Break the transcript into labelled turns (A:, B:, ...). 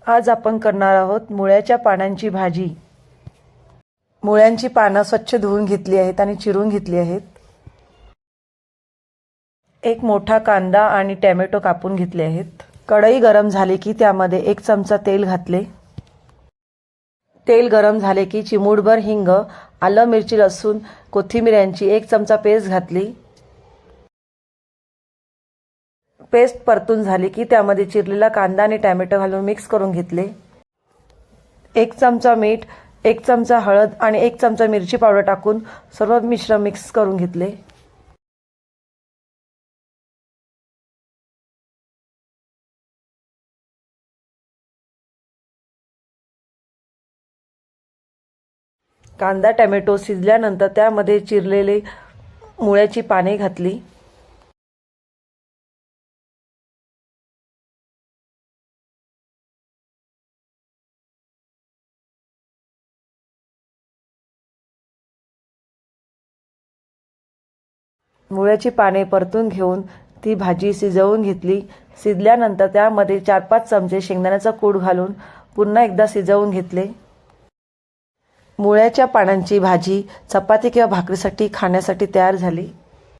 A: आज आपण करणार आहोत मुळ्याच्या पानांची भाजी। मुळ्यांची पानं स्वच्छ धुवून घेतली आहेत आणि चिरून घेतली आहेत। एक मोठा कांदा आणि टोमॅटो कापून घेतले आहेत। कढई गरम झाली की त्यामध्ये 1 चमचा तेल घातले। तेल गरम झाले की चिमूटभर हिंग, आलं मिरची लसूण कोथिंबीर यांची 1 चमचा पेस्ट घातली। पेस्ट परतून झाली की त्यामध्ये चिरलेला कांदा आणि टोमॅटो घालून मिक्स करून घेतले। 1 चमचा मीठ, 1 चमचा हळद आणि 1 चमचा मिरची पावडर टाकून सर्व मिश्रण मिक्स करून घेतले। कांदा टोमॅटो शिजल्यानंतर त्यामध्ये चिरलेले मुळ्याची पाने घातली। मुळ्याची पाने परतून घेऊन ती भाजी शिजवून घेतली। शिजल्यानंतर त्यामध्ये 4-5 चमचे शेंगदाण्याचा कूट घालून पुन्हा एकदा शिजवून घेतले। मुळ्याच्या पानांची भाजी चपाती किंवा भाकरीसाठी खाण्यासाठी तयार झाली।